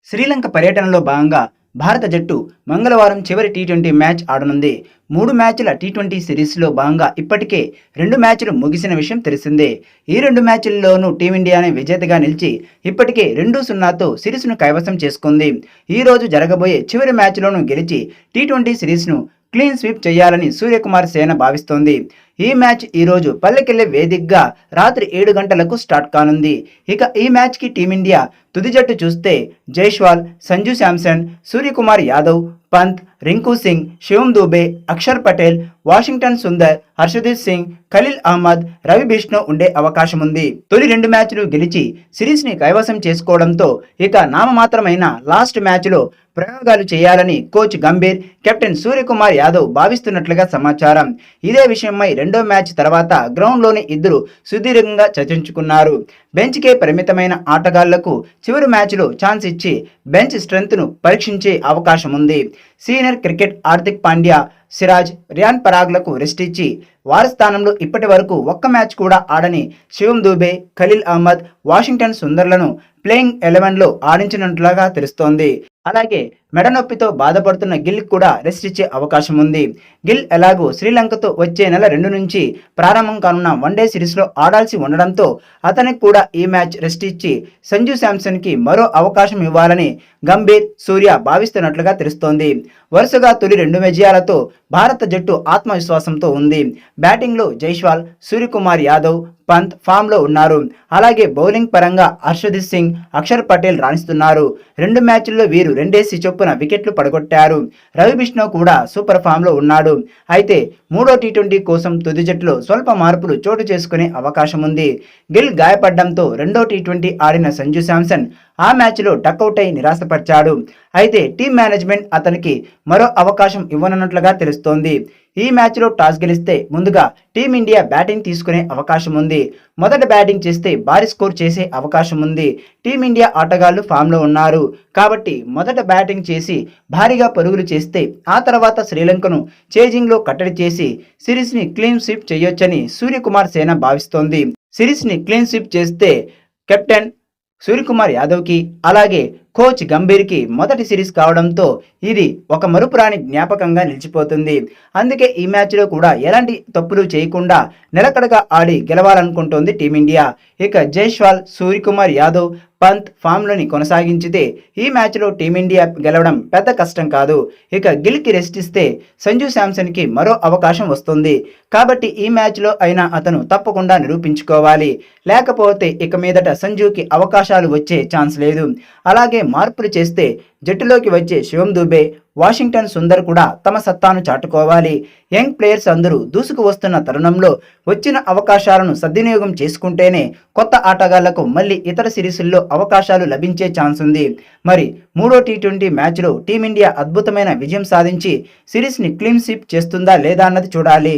శ్రీలంక పర్యటనలో భాగంగా భారత జట్టు మంగళవారం చివరి టీ20 మ్యాచ్ ఆడనుంది. 3 మ్యాచ్ల టీ20 సిరీస్లో భాగంగా ఇప్పటికే 2 మ్యాచ్లు ముగిసిన విషయం తెలిసిందే. ఈ 2 మ్యాచ్ల్లోనూ టీమిండియానే విజేతగా నిలిచి ఇప్పటికే 2-0తో సిరీస్ను కైవసం చేసుకుంది. ఈ రోజు జరగబోయే చివరి మ్యాచ్లోనూ గెలిచి టీ20 సిరీస్ను క్లీన్ స్వీప్ చేయాలని సూర్యకుమార్ సేన భావిస్తోంది. ఈ మ్యాచ్ ఈరోజు పల్లెకెళ్లే వేదికగా రాత్రి 7 గంటలకు స్టార్ట్ కానుంది. ఇక ఈ మ్యాచ్కి టీమిండియా తుది జట్టు చూస్తే జైస్వాల్, సంజు శాంసన్, సూర్యకుమార్ యాదవ్, పంత్, రింకు సింగ్, శివం దూబే, అక్షర్ పటేల్, వాషింగ్టన్ సుందర్, హర్షదీప్ సింగ్, ఖలీల్ అహ్మద్, రవి బిష్ణు ఉండే అవకాశం ఉంది. తొలి 2 మ్యాచ్లు గెలిచి సిరీస్ని కైవసం చేసుకోవడంతో ఇక నామమాత్రమైన లాస్ట్ మ్యాచ్లో ప్రయోగాలు చేయాలని కోచ్ గంభీర్, కెప్టెన్ సూర్యకుమార్ యాదవ్ భావిస్తున్నట్లుగా సమాచారం. ఇదే విషయమై 2 మ్యాచ్ తర్వాత గ్రౌండ్లోని ఇద్దరు సుదీర్ఘంగా చర్చించుకున్నారు. బెంచ్కే పరిమితమైన ఆటగాళ్లకు చివరి మ్యాచ్లో ఛాన్స్ ఇచ్చి బెంచ్ స్ట్రెంగ్త్ను పరీక్షించే అవకాశం ఉంది. సీనియర్ క్రికెట్ హార్దిక్ పాండ్యా, సిరాజ్, రియాన్ పరాగ్లకు రెస్ట్ ఇచ్చి వారి స్థానంలో ఇప్పటి వరకు ఒక్క మ్యాచ్ కూడా ఆడని శివం దూబే, ఖలీల్ అహ్మద్, వాషింగ్టన్ సుందర్లను ప్లేయింగ్ 11లో ఆడించినట్లుగా తెలుస్తోంది. అలాగే మెడ నొప్పితో బాధపడుతున్న గిల్ కూడా రెస్ట్ ఇచ్చే అవకాశం ఉంది. గిల్ ఎలాగో శ్రీలంకతో వచ్చే నెల 2 నుంచి ప్రారంభం కానున్న వన్డే సిరీస్లో ఆడాల్సి ఉండడంతో అతనికి కూడా ఈ మ్యాచ్ రెస్ట్ ఇచ్చి సంజు శాంసన్కి మరో అవకాశం ఇవ్వాలని గంభీర్, సూర్య భావిస్తున్నట్లుగా తెలుస్తోంది. వరుసగా తొలి 2 విజయాలతో భారత జట్టు ఆత్మవిశ్వాసంతో ఉంది. బ్యాటింగ్లో జైస్వాల్, సూర్యకుమార్ యాదవ్, పంత్ ఫామ్లో ఉన్నారు. అలాగే బౌలింగ్ పరంగా హర్షదీప్ సింగ్, అక్షర్ పటేల్ రాణిస్తున్నారు. 2 మ్యాచ్ల్లో వీరు 2 చొప్పున వికెట్లు పడగొట్టారు. రవి బిష్ణు కూడా సూపర్ ఫామ్లో ఉన్నాడు. అయితే 3వ టీ20 కోసం తుది జట్టులో స్వల్ప మార్పులు చోటు చేసుకునే అవకాశం ఉంది. గిల్ గాయపడడంతో 2వ టీ20 ఆడిన సంజు శాంసన్ ఆ మ్యాచ్లో డకౌట్ అయి నిరాశపరిచాడు. అయితే టీం మేనేజ్మెంట్ అతనికి మరో అవకాశం ఇవ్వనున్నట్లుగా తెలుస్తోంది. ఈ మ్యాచ్లో టాస్ గెలిస్తే ముందుగా టీమిండియా బ్యాటింగ్ తీసుకునే అవకాశం ఉంది. మొదట బ్యాటింగ్ చేస్తే భారీ స్కోర్ చేసే అవకాశం ఉంది. టీమిండియా ఆటగాళ్లు ఫామ్లో ఉన్నారు కాబట్టి మొదట బ్యాటింగ్ చేసి భారీగా పరుగులు చేస్తే ఆ తర్వాత శ్రీలంకను చేజింగ్లో కట్టడి చేసి సిరీస్ని క్లీన్ స్వీప్ చేయొచ్చని సూర్యకుమార్ సేన భావిస్తోంది. సిరీస్ని క్లీన్ స్వీప్ చేస్తే కెప్టెన్ సూర్యకుమార్ యాదవ్కి, అలాగే కోచ్ గంభీర్కి మొదటి సిరీస్ కావడంతో ఇది ఒక మరుపురాని జ్ఞాపకంగా నిలిచిపోతుంది. అందుకే ఈ మ్యాచ్లో కూడా ఎలాంటి తప్పులు చేయకుండా నిలకడగా ఆడి గెలవాలనుకుంటోంది టీమిండియా. ఇక జైస్వాల్, సూర్యకుమార్ యాదవ్, పంత్ ఫామ్లోని కొనసాగించితే ఈ మ్యాచ్లో టీమిండియా గెలవడం పెద్ద కష్టం కాదు. ఇక గిల్కి రెస్ట్ ఇస్తే సంజు శాంసన్కి మరో అవకాశం వస్తుంది. కాబట్టి ఈ మ్యాచ్లో అయినా అతను తప్పకుండా నిరూపించుకోవాలి. లేకపోతే ఇక మీదట సంజుకి అవకాశాలు వచ్చే ఛాన్స్ లేదు. అలాగే మార్పులు చేస్తే జట్టులోకి వచ్చే శివం దూబే, వాషింగ్టన్ సుందర్ కూడా తమ సత్తాను చాటుకోవాలి. యంగ్ ప్లేయర్స్ అందరూ దూసుకు వస్తున్న తరుణంలో వచ్చిన అవకాశాలను సద్వినియోగం చేసుకుంటేనే కొత్త ఆటగాళ్లకు మళ్ళీ ఇతర సిరీసుల్లో అవకాశాలు లభించే ఛాన్స్ ఉంది. మరి 3వ టీ20 మ్యాచ్లో టీమిండియా అద్భుతమైన విజయం సాధించి సిరీస్ని క్లీన్ స్వీప్ చేస్తుందా లేదా అన్నది చూడాలి.